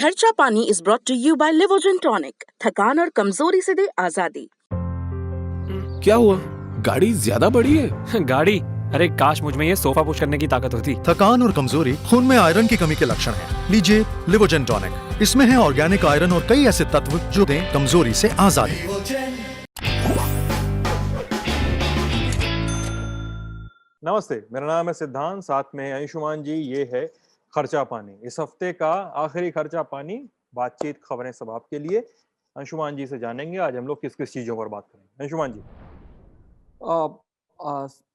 खर्चा पानी is brought to you by Livogen tonic. थकान और कमजोरी से दे आजादी। क्या हुआ? गाड़ी ज्यादा बड़ी है? गाड़ी? अरे काश मुझ में ये सोफा पुश करने की ताकत होती। थकान और कमजोरी खून में आयरन की कमी के लक्षण हैं। लीजिए लिवोजन टॉनिक। इसमें है ऑर्गेनिक आयरन और कई ऐसे तत्व जो दें कमजोरी से आजादी। नमस्ते, मेरा नाम है सिद्धांत, साथ में है अंशुमान जी। ये है खर्चा पानी, इस हफ्ते का आखिरी खर्चा पानी। बातचीत, खबरें सब आपके लिए। अंशुमान जी से जानेंगे आज हम लोग किस किस चीजों पर बात करेंगे। अंशुमान जी।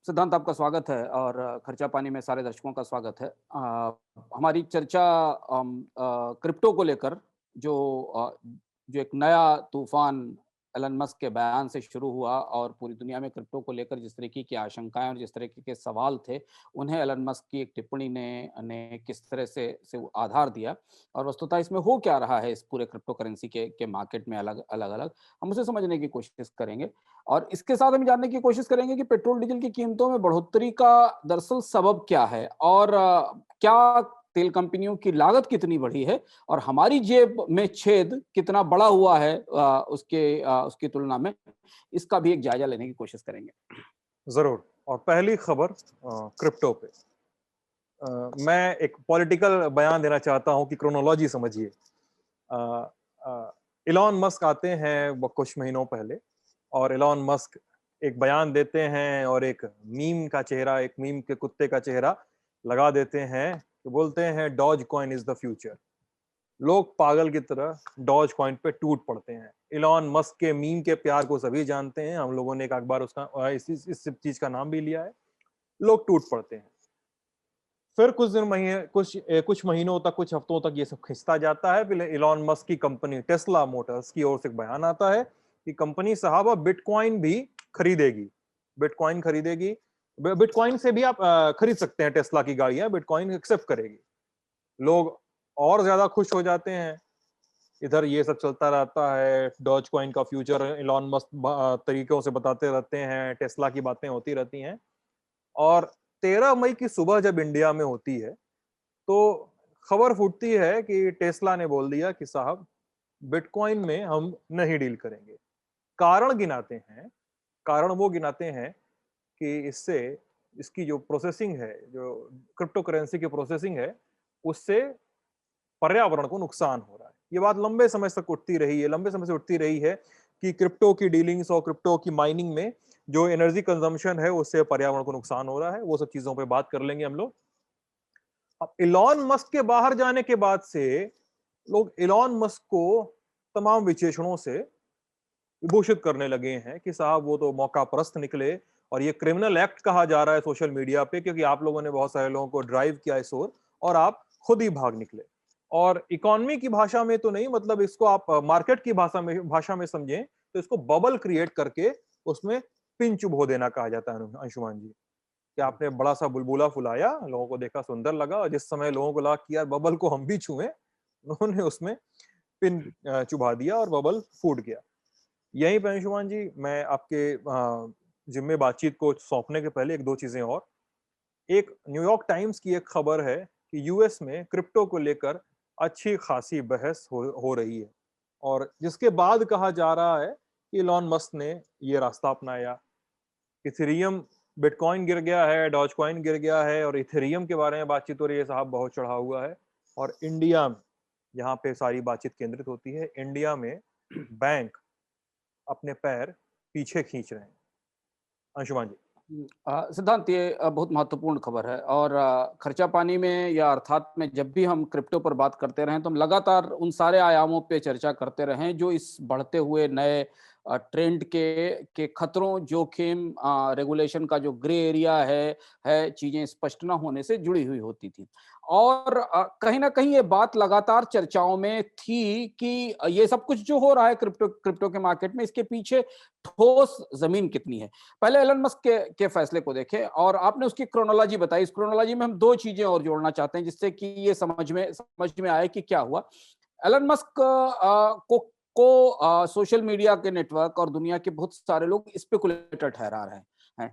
सिद्धांत, आपका स्वागत है और खर्चा पानी में सारे दर्शकों का स्वागत है। हमारी चर्चा क्रिप्टो को लेकर जो एक नया तूफान एलन मस्क के बयान से शुरू हुआ और पूरी दुनिया में क्रिप्टो को लेकर जिस तरीके की आशंकाएं और जिस तरीके के सवाल थे, उन्हें एलन मस्क की एक टिप्पणी ने किस तरह से वो आधार दिया और वस्तुतः इसमें हो क्या रहा है इस पूरे क्रिप्टो करेंसी के मार्केट में अलग अलग हम उसे समझने की कोशिश करेंगे। और इसके साथ हम जानने की कोशिश करेंगे कि पेट्रोल डीजल की कीमतों में बढ़ोतरी का दरअसल सबब क्या है और क्या तेल कंपनियों की लागत कितनी बढ़ी है और हमारी जेब में छेद कितना बड़ा हुआ है उसकी तुलना में। इसका भी एक जायजा लेने की कोशिश करेंगे। जरूर। और पहली खबर क्रिप्टो पे। मैं एक पॉलिटिकल बयान देना चाहता हूं कि क्रोनोलॉजी समझिए। इलॉन मस्क आते हैं कुछ महीनों पहले और इलॉन मस्क एक बयान देते हैं और एक मीम का चेहरा, एक मीम के कुत्ते का चेहरा लगा देते हैं, बोलते हैं dogecoin is the future. लोग पागल की तरह डॉज कॉइन पे टूट पड़ते हैं। इलॉन मस्क के मीम के प्यार को सभी जानते हैं, हम लोगों ने एक बार उसका इस चीज का नाम भी लिया है। लोग टूट पड़ते हैं। फिर कुछ महीनों तक, कुछ हफ्तों तक ये सब खिंचता जाता है। फिर इलॉन मस्क की कंपनी टेस्ला मोटर्स की ओर से एक बयान आता है कि कंपनी साहब अब बिटकॉइन भी खरीदेगी। बिटकॉइन खरीदेगी। बिटकॉइन से भी आप खरीद सकते हैं टेस्ला की गाड़ियां, बिटकॉइन एक्सेप्ट करेगी। लोग और ज्यादा खुश हो जाते हैं। इधर ये सब चलता रहता है, डॉज कॉइन का फ्यूचर इलॉन मस्क तरीकों से बताते रहते हैं, टेस्ला की बातें होती रहती हैं। और 13 मई की सुबह जब इंडिया में होती है तो खबर फूटती है कि टेस्ला ने बोल दिया कि साहब बिटकॉइन में हम नहीं डील करेंगे। कारण वो गिनाते हैं कि इससे इसकी जो प्रोसेसिंग है, जो क्रिप्टो करेंसी की प्रोसेसिंग है, उससे पर्यावरण को नुकसान हो रहा है। ये बात लंबे समय से उठती रही है कि क्रिप्टो की डीलिंग्स और क्रिप्टो की माइनिंग में जो एनर्जी कंजम्पशन है उससे पर्यावरण को नुकसान हो रहा है। वो सब चीजों पे बात कर लेंगे हम लोग। अब इलॉन मस्क के बाहर जाने के बाद से लोग इलॉन मस्क को तमाम विशेषणों से विभूषित करने लगे हैं कि साहब वो तो मौका परस्त निकले और ये क्रिमिनल एक्ट कहा जा रहा है सोशल मीडिया पे, क्योंकि आप लोगों ने बहुत सारे लोगों को ड्राइव किया इस ओर और आप खुद ही भाग निकले। और इकोनॉमी की भाषा में तो नहीं, मतलब इसको आप मार्केट की भाषा में समझें तो इसको बबल क्रिएट करके उसमें पिन चुभो देना कहा जाता है। अंशुमान जी, कि आपने बड़ा सा बुलबुला फुलाया, लोगों को देखा सुंदर लगा और जिस समय लोगों को लगा कि यार बबल को हम भी छुएं, उन्होंने उसमें पिन चुभा दिया और बबल फूट गया। यहीं पे अंशुमान जी, मैं आपके जिम्मे बातचीत को सौंपने के पहले एक दो चीजें और। एक न्यूयॉर्क टाइम्स की एक खबर है कि यूएस में क्रिप्टो को लेकर अच्छी खासी बहस हो रही है और जिसके बाद कहा जा रहा है कि इलॉन मस्क ने ये रास्ता अपनाया। इथेरियम, बिटकॉइन गिर गया है, डॉज कॉइन गिर गया है और इथेरियम के बारे में बातचीत हो रही है, साहब बहुत चढ़ा हुआ है। और इंडिया में, जहाँ पे सारी बातचीत केंद्रित होती है, इंडिया में बैंक अपने पैर पीछे खींच रहे हैं। अंशुमान जी। सिद्धांत, ये बहुत महत्वपूर्ण खबर है और खर्चा पानी में या अर्थात में जब भी हम क्रिप्टो पर बात करते रहें तो हम लगातार उन सारे आयामों पे चर्चा करते रहें जो इस बढ़ते हुए नए ट्रेंड के खतरों, जोखिम, रेगुलेशन का जो ग्रे एरिया है चीजें स्पष्ट न होने से जुड़ी हुई होती थी। और कहीं ना कहीं ये बात लगातार चर्चाओं में थी कि ये सब कुछ जो हो रहा है क्रिप्टो के मार्केट में, इसके पीछे ठोस जमीन कितनी है। पहले एलन मस्क के फैसले को देखें और आपने उसकी क्रोनोलॉजी बताई। इस क्रोनोलॉजी में हम दो चीजें और जोड़ना चाहते हैं जिससे कि ये समझ में आए कि क्या हुआ। एलन मस्क को सोशल मीडिया के नेटवर्क और दुनिया के बहुत सारे लोग स्पेकुलेटर ठहरा रहे हैं।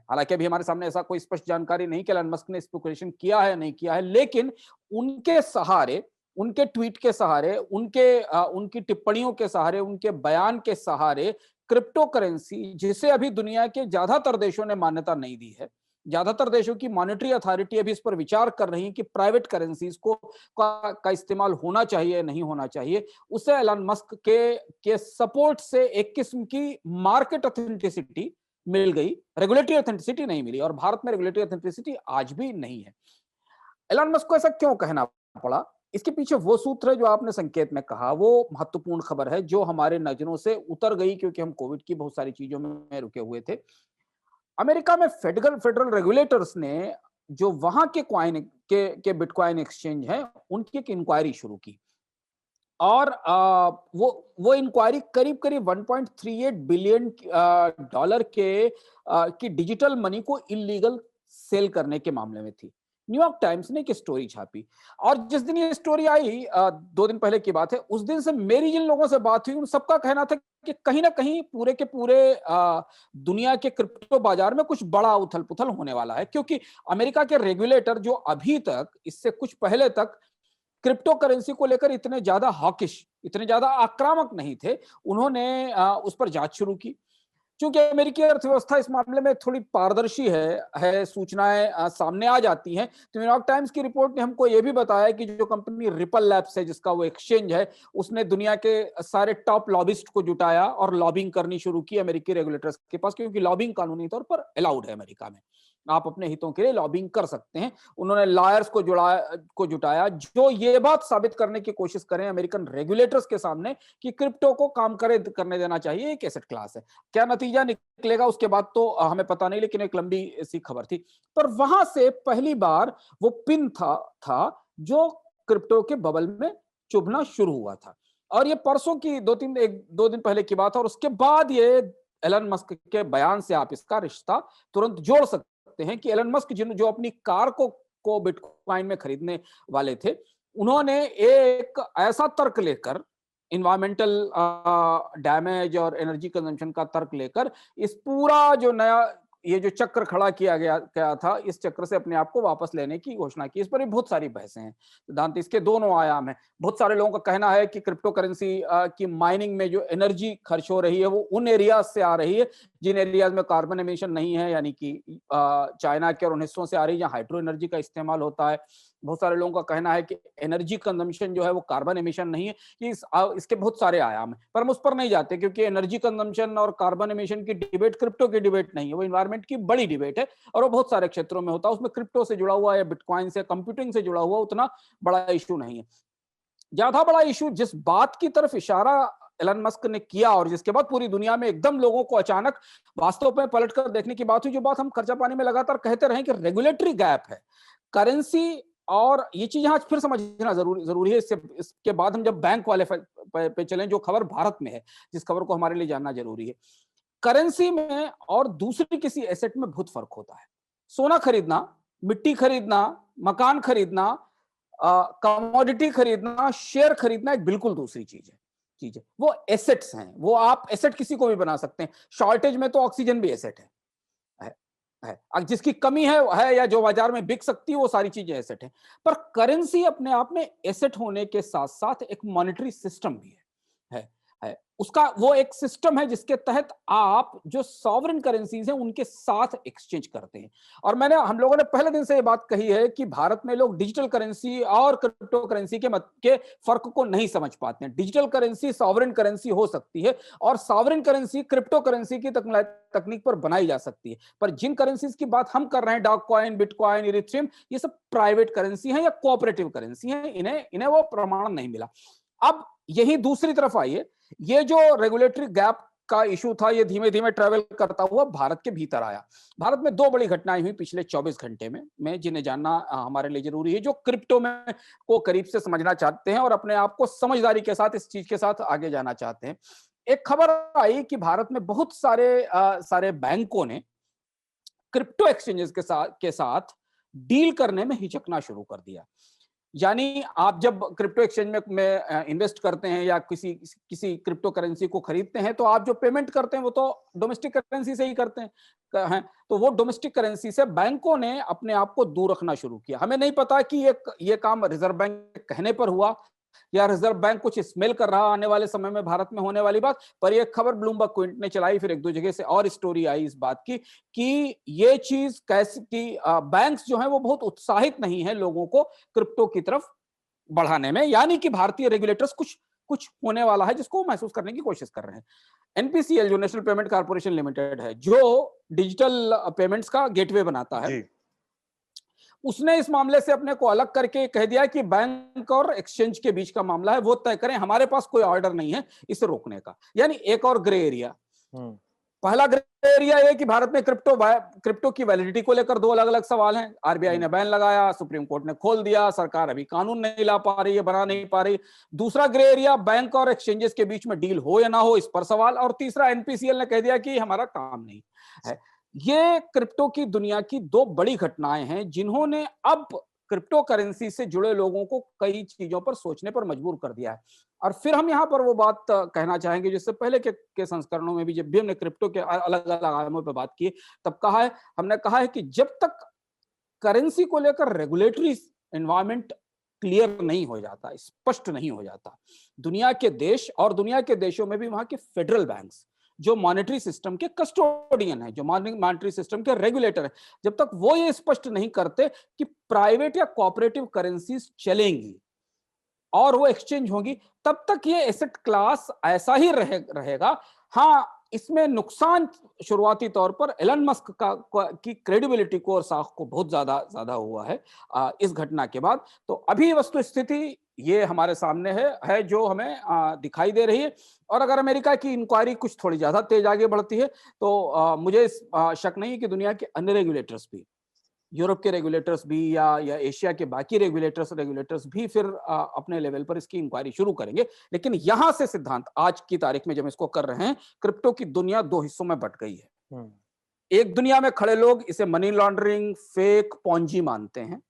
हालांकि अभी हमारे सामने ऐसा कोई स्पष्ट जानकारी नहीं कि एलन मस्क ने स्पेकुलेशन किया है नहीं किया है, लेकिन उनके सहारे उनके ट्वीट के सहारे, उनकी टिप्पणियों के सहारे, उनके बयान के सहारे क्रिप्टो करेंसी, जिसे अभी दुनिया के ज्यादातर देशों ने मान्यता नहीं दी है, ज्यादातर देशों की मॉनेटरी अथॉरिटी अभी इस पर विचार कर रही है कि प्राइवेट करेंसीज का इस्तेमाल होना चाहिए नहीं होना चाहिए, उसे एलन मस्क के सपोर्ट से एक किस्म की मार्केट ऑथेंटिसिटी मिल गई, रेगुलेटरी ऑथेंटिसिटी नहीं मिली, और भारत में रेगुलेटरी ऑथेंटिसिटी आज भी नहीं है। एलन मस्क को ऐसा क्यों कहना पड़ा? इसके पीछे वो सूत्र है जो आपने संकेत में कहा, वो महत्वपूर्ण खबर है जो हमारे नजरों से उतर गई क्योंकि हम कोविड की बहुत सारी चीजों में रुके हुए थे। अमेरिका में फेडरल रेगुलेटर्स ने जो वहां के कॉइन के बिटकॉइन एक्सचेंज है उनकी एक इंक्वायरी शुरू की, और वो इंक्वायरी करीब करीब 1.38 बिलियन डॉलर की डिजिटल मनी को इलीगल सेल करने के मामले में थी। न्यूयॉर्क टाइम्स ने एक स्टोरी छापी, और जिस दिन ये स्टोरी आई 2 दिन पहले की बात है, उस दिन से मेरी जिन लोगों से बात हुई उन सबका कहना था कि कहीं ना कहीं पूरे के पूरे दुनिया के क्रिप्टो बाजार में कुछ बड़ा उथल पुथल होने वाला है, क्योंकि अमेरिका के रेगुलेटर जो अभी तक, इससे कुछ पहले तक क्रिप्टो करेंसी को लेकर इतने ज्यादा हॉकिश, इतने ज्यादा आक्रामक नहीं थे, उन्होंने उस पर जांच शुरू की। क्योंकि अमेरिकी अर्थव्यवस्था इस मामले में थोड़ी पारदर्शी है, सूचनाएं सामने आ जाती हैं। तो न्यूयॉर्क टाइम्स की रिपोर्ट ने हमको यह भी बताया कि जो कंपनी रिपल लैब्स है, जिसका वो एक्सचेंज है, उसने दुनिया के सारे टॉप लॉबिस्ट को जुटाया और लॉबिंग करनी शुरू की अमेरिकी रेगुलेटर्स के पास, क्योंकि लॉबिंग कानूनी तौर पर अलाउड है अमेरिका में, आप अपने हितों के लिए लॉबिंग कर सकते हैं। उन्होंने लॉयर्स को जुटाया जो ये बात साबित करने की कोशिश करें अमेरिकन रेगुलेटर्स के सामने कि क्रिप्टो को काम करने देना चाहिए, एक एसेट क्लास है। क्या नतीजा निकलेगा उसके बाद तो हमें पता नहीं, लेकिन एक लंबी सी खबर थी। पर वहां से पहली बार वो पिन था जो क्रिप्टो के बबल में चुभना शुरू हुआ था, और ये परसों की 2 दिन पहले की बात है। और उसके बाद ये एलन मस्क के बयान से आप इसका रिश्ता तुरंत जोड़ सकते हैं कि एलन मस्क जो अपनी कार को बिटकॉइन में खरीदने वाले थे, उन्होंने एक ऐसा तर्क लेकर, इन्वायरमेंटल डैमेज और एनर्जी कंजम्पशन का तर्क लेकर, इस पूरा जो नया ये जो चक्र खड़ा किया गया था, इस चक्र से अपने आप को वापस लेने की घोषणा की। इस पर भी बहुत सारी बहसें हैं सिद्धांत, इसके दोनों आयाम हैं। बहुत सारे लोगों का कहना है कि क्रिप्टो करेंसी की माइनिंग में जो एनर्जी खर्च हो रही है वो उन एरियाज से आ रही है जिन एरियाज में कार्बन एमिशन नहीं है, यानी कि चाइना के और उन हिस्सों से आ रही है जहाँ हाइड्रो एनर्जी का इस्तेमाल होता है। बहुत सारे लोगों का कहना है कि एनर्जी कंजम्पशन जो है वो कार्बन एमिशन नहीं है, कि इसके बहुत सारे आयाम हैं, पर हम उस पर नहीं जाते क्योंकि एनर्जी कंजम्पशन और कार्बन एमिशन की डिबेट क्रिप्टो की डिबेट नहीं है, वो इन्वायरमेंट की बड़ी डिबेट है और वो बहुत सारे क्षेत्रों में होता है। उसमें क्रिप्टो से जुड़ा हुआ या बिटकॉइन से, कंप्यूटिंग से जुड़ा हुआ उतना बड़ा इशू नहीं है। ज्यादा बड़ा इशू जिस बात की तरफ इशारा एलन मस्क ने किया और जिसके बाद पूरी दुनिया में एकदम लोगों को अचानक वास्तव में पलट कर देखने की बात हुई, जो बात हम खर्चा पानी में लगातार कहते रहे कि रेगुलेटरी गैप है करेंसी, और ये चीज यहाँ फिर समझना जरूरी है। इसके बाद हम जब बैंक वाले पे चलें, जो खबर भारत में है, जिस खबर को हमारे लिए जानना जरूरी है। करेंसी में और दूसरी किसी एसेट में बहुत फर्क होता है। सोना खरीदना, मिट्टी खरीदना, मकान खरीदना, कमोडिटी खरीदना, शेयर खरीदना एक बिल्कुल दूसरी चीज है। वो एसेट्स हैं, वो आप एसेट किसी को भी बना सकते हैं। शॉर्टेज में तो ऑक्सीजन भी एसेट है। जिसकी कमी है या जो बाजार में बिक सकती है, वो सारी चीजें एसेट है। पर करेंसी अपने आप में एसेट होने के साथ साथ एक मॉनेटरी सिस्टम भी है। उसका वो एक सिस्टम है जिसके तहत आप जो सॉवरेन करेंसीज हैं उनके साथ एक्सचेंज करते हैं। और हम लोगों ने पहले दिन से ये बात कही है कि भारत में लोग डिजिटल करेंसी और क्रिप्टो करेंसी के फर्क को नहीं समझ पाते हैं। डिजिटल करेंसी सॉवरेन करेंसी हो सकती है और सॉवरेन करेंसी क्रिप्टो करेंसी की तकनीक पर बनाई जा सकती है। पर जिन करेंसीज की बात हम कर रहे हैं, डॉग कॉइन, बिटकॉइन, इथेरियम, ये सब प्राइवेट करेंसी है या कोऑपरेटिव करेंसी है, इन्हें वो प्रमाण नहीं मिला। अब यही दूसरी तरफ आइए, ये जो रेगुलेटरी गैप का इशू था, ये धीमे धीमे ट्रेवल करता हुआ भारत के भीतर आया। भारत में 2 बड़ी घटनाएं हुई पिछले 24 घंटे में जिन्हें जानना हमारे लिए जरूरी है, जो क्रिप्टो में को करीब से समझना चाहते हैं और अपने आप को समझदारी के साथ इस चीज के साथ आगे जाना चाहते हैं। एक खबर आई कि भारत में बहुत सारे बैंकों ने क्रिप्टो एक्सचेंजेस के साथ डील करने में हिचकना शुरू कर दिया। यानी आप जब क्रिप्टो एक्सचेंज में इन्वेस्ट करते हैं या किसी क्रिप्टो करेंसी को खरीदते हैं, तो आप जो पेमेंट करते हैं वो तो डोमेस्टिक करेंसी से ही करते हैं। तो वो डोमेस्टिक करेंसी से बैंकों ने अपने आप को दूर रखना शुरू किया। हमें नहीं पता कि ये काम रिजर्व बैंक के कहने पर हुआ या रिजर्व बैंक कुछ स्मेल कर रहा आने वाले समय में भारत में होने वाली बात, पर यह खबर ब्लूमबर्ग क्विंट ने चलाई, फिर एक दो जगह से और स्टोरी आई इस बात की कि ये चीज कैसे कि बैंक्स जो हैं वो बहुत उत्साहित नहीं है लोगों को क्रिप्टो की तरफ बढ़ाने में, यानी कि भारतीय रेगुलेटर्स कुछ होने वाला है जिसको महसूस करने की कोशिश कर रहे हैं। एनपीसीएल जो नेशनल पेमेंट कॉर्पोरेशन लिमिटेड है, जो डिजिटल पेमेंट्स का गेटवे बनाता है, उसने इस मामले से अपने को अलग करके कह दिया कि बैंक और एक्सचेंज के बीच का मामला है, वो तय करें, हमारे पास कोई ऑर्डर नहीं है इसे रोकने का। यानी एक और ग्रे एरिया। पहला ग्रे एरिया ये कि भारत में क्रिप्टो की वैलिडिटी को लेकर दो अलग अलग सवाल हैं। आरबीआई ने बैन लगाया, सुप्रीम कोर्ट ने खोल दिया, सरकार अभी कानून नहीं ला पा रही है, बना नहीं पा रही। दूसरा ग्रे एरिया, बैंक और एक्सचेंजेस के बीच में डील हो या ना हो इस पर सवाल। और तीसरा, एनपीसीएल ने कह दिया कि हमारा काम नहीं है। ये क्रिप्टो की दुनिया की दो बड़ी घटनाएं हैं जिन्होंने अब क्रिप्टो करेंसी से जुड़े लोगों को कई चीजों पर सोचने पर मजबूर कर दिया है। और फिर हम यहाँ पर वो बात कहना चाहेंगे जिससे पहले के संस्करणों में भी जब भी हमने क्रिप्टो के अलग अलग आयामों पर बात की तब हमने कहा है कि जब तक करेंसी को लेकर रेगुलेटरी एनवायरनमेंट क्लियर नहीं हो जाता, स्पष्ट नहीं हो जाता, दुनिया के देश और दुनिया के देशों में भी वहां के फेडरल बैंक्स जो मॉनेटरी सिस्टम के कस्टोडियन है, जो मॉनेटरी सिस्टम के रेगुलेटर है, जब तक वो ये स्पष्ट नहीं करते कि प्राइवेट या कोऑपरेटिव करेंसीज चलेंगी और वो एक्सचेंज होंगी, तब तक ये एसेट क्लास ऐसा ही रहेगा। हाँ, इसमें नुकसान शुरुआती तौर पर एलन मस्क की क्रेडिबिलिटी को और साख को बहुत ज्यादा हुआ है इस घटना के बाद। तो अभी वस्तु स्थिति ये हमारे सामने है जो हमें दिखाई दे रही है। और अगर अमेरिका की इंक्वायरी कुछ थोड़ी ज्यादा तेज आगे बढ़ती है तो मुझे शक नहीं कि दुनिया के अन्य रेगुलेटर्स भी, यूरोप के रेगुलेटर्स भी या एशिया के बाकी रेगुलेटर्स भी फिर अपने लेवल पर इसकी इंक्वायरी शुरू करेंगे। लेकिन यहां से सिद्धांत आज की तारीख में जब इसको कर रहे हैं, क्रिप्टो की दुनिया दो हिस्सों में बट गई है। एक दुनिया में खड़े लोग इसे मनी लॉन्ड्रिंग, फेक, पोंजी मानते हैं।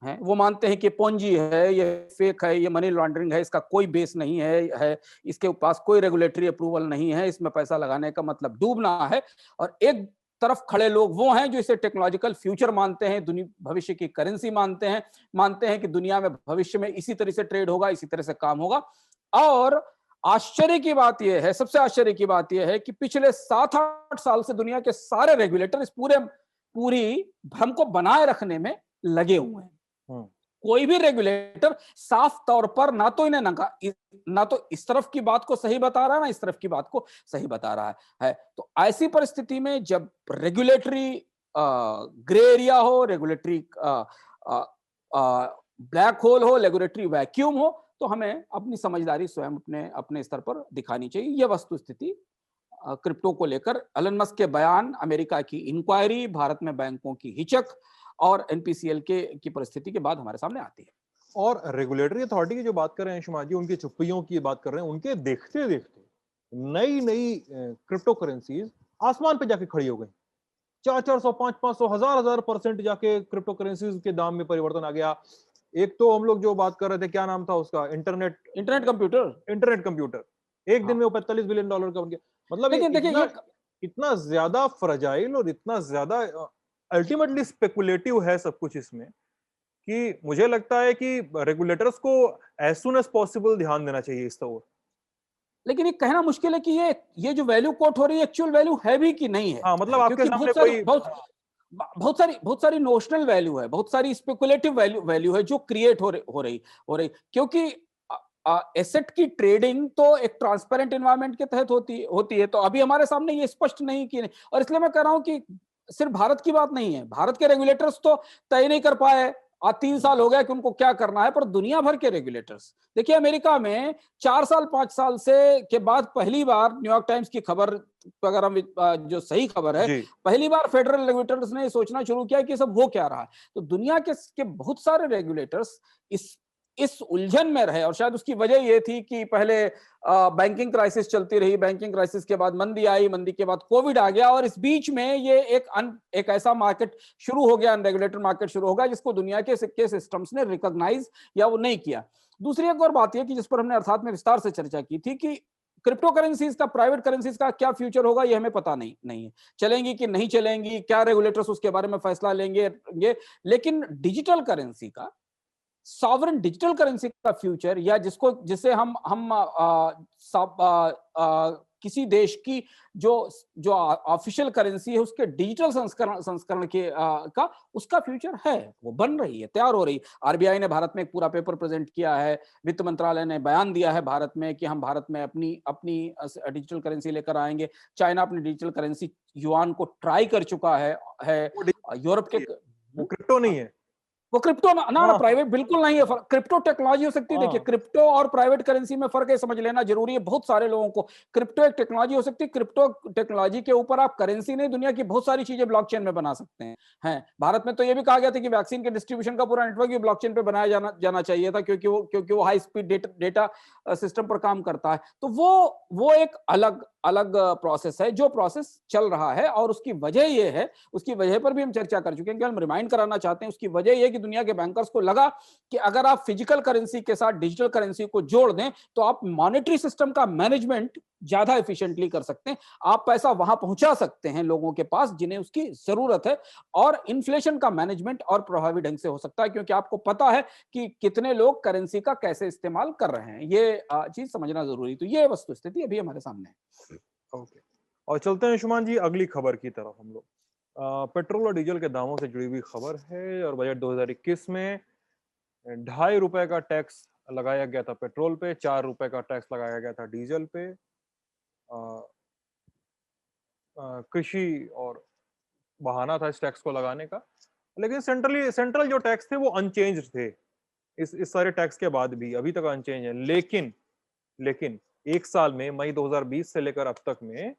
वो मानते हैं कि पोंजी है, ये फेक है, ये मनी लॉन्ड्रिंग है, इसका कोई बेस नहीं है, इसके पास कोई रेगुलेटरी अप्रूवल नहीं है, इसमें पैसा लगाने का मतलब डूबना है। और एक तरफ खड़े लोग वो हैं जो इसे टेक्नोलॉजिकल फ्यूचर मानते हैं, भविष्य की करेंसी मानते हैं कि दुनिया में भविष्य में इसी तरह से ट्रेड होगा, इसी तरह से काम होगा। और आश्चर्य की बात यह है, सबसे आश्चर्य की बात यह है कि पिछले 7-8 साल से दुनिया के सारे रेगुलेटर इस पूरी भ्रम को बनाए रखने में लगे हुए हैं। कोई भी रेगुलेटर साफ तौर पर ना तो इस तरफ की बात को सही बता रहा है, ना इस तरफ की बात को सही बता रहा है। तो ऐसी परिस्थिति में जब रेगुलेटरी ग्रे एरिया हो, रेगुलेटरी ब्लैक होल हो, रेगुलेटरी वैक्यूम हो, तो हमें अपनी समझदारी स्वयं अपने स्तर पर दिखानी चाहिए। यह वस्तु स्थिति क्रिप्टो को लेकर एलन मस्क के बयान, अमेरिका की इंक्वायरी, भारत में बैंकों की हिचक और एनपीसीएल की परिस्थिति के बाद हमारे सामने आती है। और रेगुलेटरी अथॉरिटी की जो बात कर रहे हैं शुमा जी, उनकी चुप्पियों की बात कर रहे हैं, उनके देखते देखते नई क्रिप्टो करेंसीज आसमान पे जाके खड़ी हो गई। 400, 500, 1000% जाके क्रिप्टो करेंसीज के दाम में परिवर्तन आ गया। एक तो हम लोग जो बात कर रहे थे, क्या नाम था उसका, इंटरनेट कंप्यूटर एक दिन में वो $45 बिलियन का बन गया। मतलब देखिए इतना ज्यादा फ्रजाइल और इतना ज्यादा अल्टीमेटली स्पेकुलेटिव है सब कुछ इसमें कि मुझे लगता है कि रेगुलेटर्स को एज सुन एज पॉसिबल ध्यान देना चाहिए इस तरफ। लेकिन ये कहना मुश्किल है कि ये जो वैल्यू कोट हो रही है एक्चुअल वैल्यू है भी कि नहीं है। हाँ, मतलब आपके सामने कोई बहुत सारी नोशनल वैल्यू है, बहुत सारी स्पेकुलेटिव वैल्यू है जो क्रिएट हो रही क्योंकि एसेट की ट्रेडिंग तो एक ट्रांसपेरेंट एनवायरनमेंट के तहत होती है। तो अभी हमारे सामने ये स्पष्ट नहीं कि नहीं, और इसलिए मैं कह रहा हूं कि सिर्फ भारत की बात नहीं है, भारत के रेगुलेटर्स तो तय नहीं कर पाए, 3 साल हो गया कि उनको क्या करना है, पर दुनिया भर के रेगुलेटर्स, देखिए अमेरिका में 4 साल 5 साल से के बाद पहली बार, न्यूयॉर्क टाइम्स की खबर अगर हम जो सही खबर है, पहली बार फेडरल रेगुलेटर्स ने सोचना शुरू किया कि सब हो क्या रहा है। तो दुनिया के बहुत सारे रेगुलेटर्स इस उलझन में रहे, और शायद उसकी वजह ये थी कि पहले बैंकिंग क्राइसिस चलती रही, बैंकिंग क्राइसिस के बाद मंदी आई, मंदी के बाद कोविड आ गया, और इस बीच में ये एक ऐसा मार्केट शुरू हो गया, अनरेगुलेटेड मार्केट शुरू हो गया, जिसको दुनिया के सिक्के सिस्टम्स ने रिकॉग्नाइज या वो नहीं किया। दूसरी एक और बात यह कि जिस पर हमने अर्थात में विस्तार से चर्चा की थी कि क्रिप्टो करेंसीज का, प्राइवेट करेंसीज का क्या फ्यूचर होगा, ये हमें पता नहीं है, चलेंगी कि नहीं चलेंगी, क्या रेगुलेटर्स उसके बारे में फैसला लेंगे ये। लेकिन डिजिटल करेंसी का, सॉवरेन डिजिटल करेंसी का फ्यूचर, या जिसे हम किसी देश की जो ऑफिशियल करेंसी है उसके डिजिटल संस्करण के का उसका फ्यूचर है, वो बन रही है, तैयार हो रही है। आरबीआई ने भारत में एक पूरा पेपर प्रेजेंट किया है, वित्त मंत्रालय ने बयान दिया है भारत में कि हम भारत में अपनी डिजिटल करेंसी लेकर आएंगे। चाइना अपनी डिजिटल करेंसी युआन को ट्राई कर चुका है। यूरोप के, वो क्रिप्टो नहीं है, वो क्रिप्टो ना प्राइवेट बिल्कुल नहीं है। क्रिप्टो टेक्नोलॉजी हो सकती है। देखिए, क्रिप्टो और प्राइवेट करेंसी में फर्क है, समझ लेना जरूरी है बहुत सारे लोगों को। क्रिप्टो एक टेक्नोलॉजी हो सकती है, क्रिप्टो टेक्नोलॉजी के ऊपर आप करेंसी नहीं, दुनिया की बहुत सारी चीजें ब्लॉकचेन में बना सकते हैं। भारत में तो ये भी कहा गया था कि वैक्सीन के डिस्ट्रीब्यूशन का पूरा नेटवर्क भी ब्लॉकचेन पे बनाया जाना चाहिए था, क्योंकि वो हाई स्पीड डेटा सिस्टम पर काम करता है। तो वो एक अलग प्रोसेस है, जो प्रोसेस चल रहा है, और उसकी वजह ये है, उसकी वजह पर भी हम चर्चा कर चुके हैं कि हम रिमाइंड कराना चाहते हैं। उसकी वजह ये कि दुनिया के बैंकर्स को लगा कि अगर आप फिजिकल करेंसी के साथ डिजिटल करेंसी को जोड़ दें तो आप मॉनेटरी सिस्टम का मैनेजमेंट ज्यादा एफिशिएंटली कर सकते हैं, आप पैसा वहां पहुंचा सकते हैं लोगों के पास जिन्हें उसकी जरूरत है, और इन्फ्लेशन का मैनेजमेंट और प्रभावी ढंग से हो सकता है, क्योंकि आपको पता है कि कितने लोग करेंसी का कैसे इस्तेमाल कर रहे हैं। ये चीज समझना जरूरी। तो ये वस्तुस्थिति अभी हमारे सामने है। ओके, और चलते हैं शुमान जी अगली खबर की तरफ। हम लोग पेट्रोल और डीजल के दामों से जुड़ी हुई खबर है, और बजट 2021 में ₹2.5 का टैक्स लगाया गया था पेट्रोल पे, ₹4 का टैक्स लगाया गया था डीजल पे। कृषि और बहाना था इस टैक्स को लगाने का, लेकिन सेंट्रल जो टैक्स थे वो अनचेंज थे। इस सारे टैक्स के बाद भी अभी तक अनचेंज है। लेकिन एक साल में, मई 2020 से लेकर अब तक में,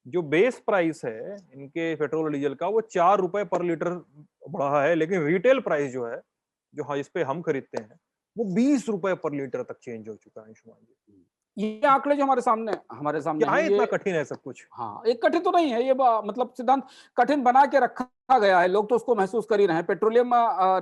जो बेस प्राइस है इनके पेट्रोल और डीजल का, वो ₹4 पर लीटर बढ़ा है, लेकिन रिटेल प्राइस जो है, जो इस पे हम खरीदते हैं, वो ₹20 पर लीटर तक चेंज हो चुका है। शुमान जी, ये आंकड़े जो हमारे सामने क्या है, इतना कठिन है सब कुछ? हाँ, एक कठिन तो नहीं है ये, मतलब सिद्धांत कठिन बना के रखा गया है, लोग तो उसको महसूस कर ही रहे हैं। पेट्रोलियम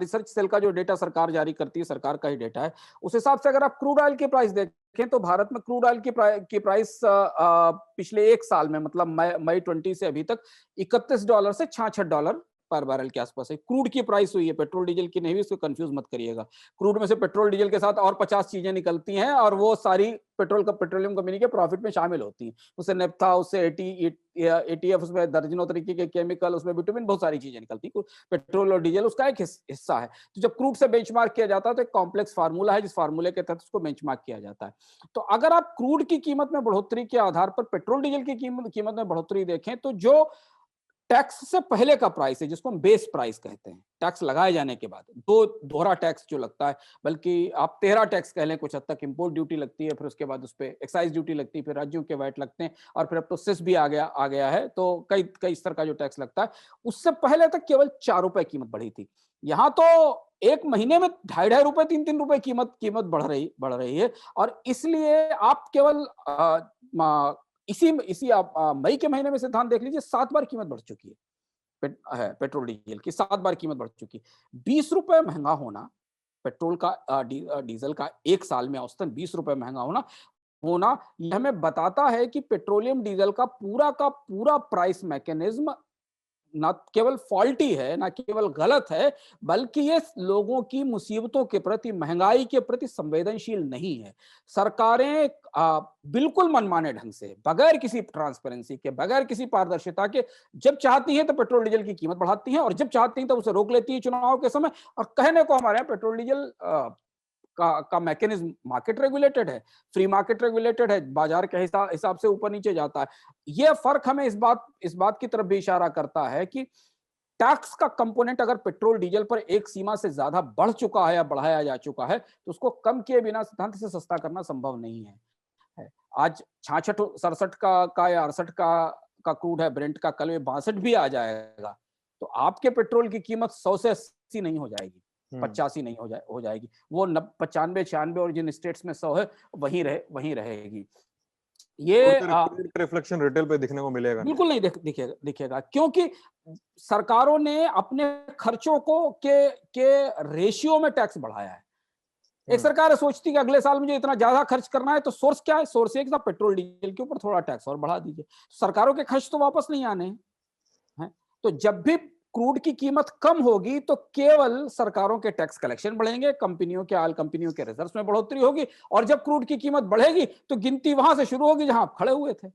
रिसर्च सेल का जो डेटा सरकार जारी करती है, सरकार का ही डेटा है, उस हिसाब से अगर आप क्रूड ऑयल की प्राइस देखें तो भारत में क्रूड ऑयल की प्राइस पिछले एक साल में, मतलब मई 20 से अभी तक $31 से $66 पर बैरल के आसपास है। क्रूड की प्राइस हुई है, पेट्रोल डीजल की नहीं हुई, इसको कंफ्यूज मत करिएगा। क्रूड में से पेट्रोल डीजल के साथ और 50 चीजें निकलती हैं, और वो सारी पेट्रोलियम कंपनी के प्रॉफिट में शामिल होती हैं। उससे नेफ्था, उससे एटीएफ, उसमें दर्जनों तरीके के केमिकल, उसमें विटामिन, बहुत सारी चीजें निकलती हैं। पेट्रोल और डीजल उसका एक हिस्सा है। तो जब क्रूड से बेंचमार्क किया जाता है तो एक कॉम्प्लेक्स फार्मूला है, जिस फार्मूले के तहत उसको बेंचमार्क किया जाता है। तो अगर आप क्रूड की कीमत में बढ़ोतरी के आधार पर पेट्रोल डीजल की कीमत में बढ़ोतरी देखें, तो जो टैक्स से पहले का प्राइस है, जिसको हम बेस प्राइस कहते हैं, टैक्स लगाए जाने के बाद, दोहरा टैक्स जो लगता है, बल्कि आप 13 टैक्स कह लें कुछ हद तक। इंपोर्ट ड्यूटी लगती है, फिर उसके बाद उस पर एक्साइज ड्यूटी लगती है, फिर राज्यों के वैट लगते हैं, और फिर अब तो सेस भी आ गया है। तो कई स्तर का जो टैक्स लगता है, उससे पहले तक केवल ₹4 कीमत बढ़ी थी। यहाँ तो एक महीने में ₹2.5 ₹3 कीमत बढ़ रही है, और इसलिए आप केवल इसी आप मई के महीने में सिद्धांत देख लीजिए, 7 बार कीमत बढ़ चुकी है। पेट्रोल डीजल की 7 बार कीमत बढ़ चुकी है। ₹20 महंगा होना, पेट्रोल का डीजल का एक साल में औसतन ₹20 महंगा होना, यह हमें बताता है कि पेट्रोलियम डीजल का पूरा प्राइस मैकेनिज्म ना केवल फॉल्टी है, ना केवल गलत है, बल्कि ये लोगों की मुसीबतों के प्रति, महंगाई के प्रति संवेदनशील नहीं है। सरकारें बिल्कुल मनमाने ढंग से, बगैर किसी ट्रांसपेरेंसी के, बगैर किसी पारदर्शिता के, जब चाहती हैं तो पेट्रोल डीजल की कीमत बढ़ाती हैं, और जब चाहती हैं तो उसे रोक लेती है चुनाव के समय। और कहने को हमारे यहाँ पेट्रोल डीजल का मैकेनिज्म मार्केट रेगुलेटेड है, फ्री मार्केट रेगुलेटेड है, बाजार के हिसाब से ऊपर नीचे जाता है। यह फर्क हमें इस बात की तरफ भी इशारा करता है कि टैक्स का कंपोनेंट अगर पेट्रोल डीजल पर एक सीमा से ज्यादा बढ़ चुका है या बढ़ाया जा चुका है, तो उसको कम किए बिना सिद्धांत से सस्ता करना संभव नहीं है। आज 66-67 का या 68 का क्रूड है ब्रेंट का, कल में 62 भी आ जाएगा, तो आपके पेट्रोल की कीमत 100 से 80 नहीं हो जाएगी। हम्म, 85 नहीं हो जाएगी, वो 95 96 और जिन स्टेट्स में 100 है वहीं रहेगी। ये क्रूड का रिफ्लेक्शन रिटेल पे दिखने को मिलेगा नहीं। बिल्कुल नहीं दिखेगा क्योंकि सरकारों ने अपने खर्चों को के रेशियो में टैक्स बढ़ाया है। एक सरकार सोचती है कि अगले साल मुझे इतना ज्यादा खर्च करना है, तो सोर्स क्या है? सोर्स एक था पेट्रोल डीजल के ऊपर थोड़ा टैक्स और बढ़ा दीजिए, सरकारों के खर्च तो वापस नहीं आने हैं। तो जब भी क्रूड की कीमत कम होगी तो केवल सरकारों के टैक्स कलेक्शन बढ़ेंगे, ऑयल कंपनियों के रिजर्व्स में बढ़ोतरी होगी, और जब क्रूड की कीमत बढ़ेगी तो गिनती वहां से शुरू होगी जहां आप खड़े हुए थे।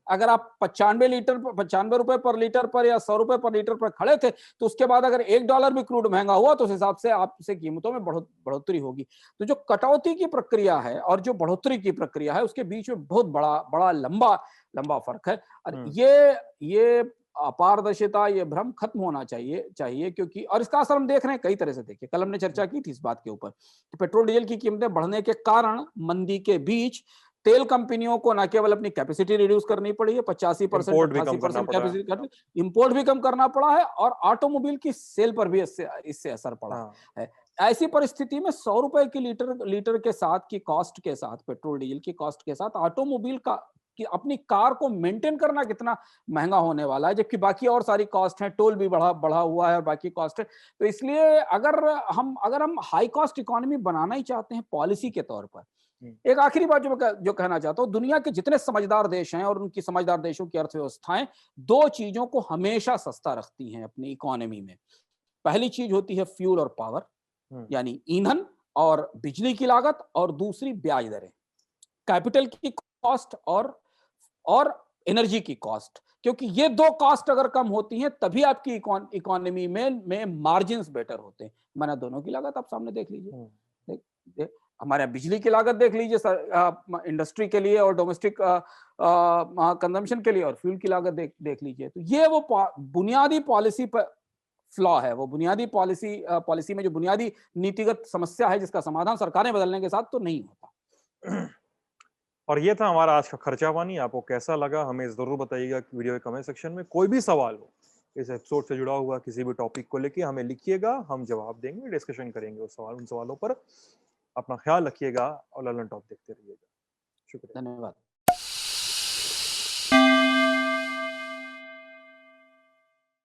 अगर आप 95 रुपए पर लीटर पर या 100 रुपए पर लीटर पर खड़े थे, तो उसके बाद अगर $1 भी क्रूड महंगा हुआ तो उस हिसाब से आपसे कीमतों में बढ़ोतरी होगी। तो जो कटौती की प्रक्रिया है और जो बढ़ोतरी की प्रक्रिया है, उसके बीच में बहुत बड़ा लंबा फर्क है। और ये अपारदर्शिता, ये भ्रम खत्म होना चाहिए क्योंकि, और इसका असर हम देख रहे हैं कई तरह से। देखिए, कल हमने चर्चा की थी इस बात के ऊपर कि पेट्रोल डीजल की कीमतें बढ़ने के कारण मंदी के बीच तेल कंपनियों को न केवल अपनी कैपेसिटी रिड्यूस करनी पड़ी है, 85% कैपेसिटी, इंपोर्ट भी कम करना पड़ा है, और ऑटोमोबाइल की सेल पर भी इससे असर पड़ा है। ऐसी परिस्थिति में 100 रुपए की लीटर के साथ की कॉस्ट के साथ, पेट्रोल डीजल की कॉस्ट के साथ ऑटोमोबाइल का कि अपनी कार को मेंटेन करना कितना महंगा होने वाला है, जबकि बाकी और सारी कॉस्ट है, टोल भी बढ़ा हुआ है और बाकी कॉस्ट है। तो इसलिए अगर हम हाई कॉस्ट इकोनॉमी बनाना ही चाहते हैं पॉलिसी के तौर पर, एक आखिरी बात जो कहना चाहता हूं, दुनिया के जितने समझदार देश हैं और उनकी समझदार देशों की अर्थव्यवस्थाएं दो चीजों को हमेशा सस्ता रखती हैं अपनी इकोनॉमी में। पहली चीज होती है फ्यूल और पावर, यानी ईंधन और बिजली की लागत, और दूसरी ब्याज दरें, कैपिटल की कॉस्ट और एनर्जी की कॉस्ट। क्योंकि ये दो कॉस्ट अगर कम होती हैं तभी आपकी इकोनॉमी में मार्जिन्स बेटर होते हैं। मैंने दोनों की लागत आप सामने देख लीजिए, हमारे बिजली की लागत देख लीजिए इंडस्ट्री के लिए और डोमेस्टिक कंजम्पशन के लिए, और फ्यूल की लागत देख लीजिए। तो ये वो बुनियादी पॉलिसी पर फ्लॉ है, वो बुनियादी पॉलिसी में जो बुनियादी नीतिगत समस्या है, जिसका समाधान सरकारें बदलने के साथ तो नहीं होता। और ये था हमारा आज का खर्चा पानी। आपको कैसा लगा हमें जरूर बताइएगा वीडियो के कमेंट सेक्शन में। कोई भी सवाल हो इस एपिसोड से जुड़ा हुआ, किसी भी टॉपिक को लेके हमें लिखिएगा, हम जवाब देंगे, डिस्कशन करेंगे उन सवालों पर। अपना ख्याल रखिएगा और ललन टॉप देखते रहिएगा। शुक्रिया, धन्यवाद।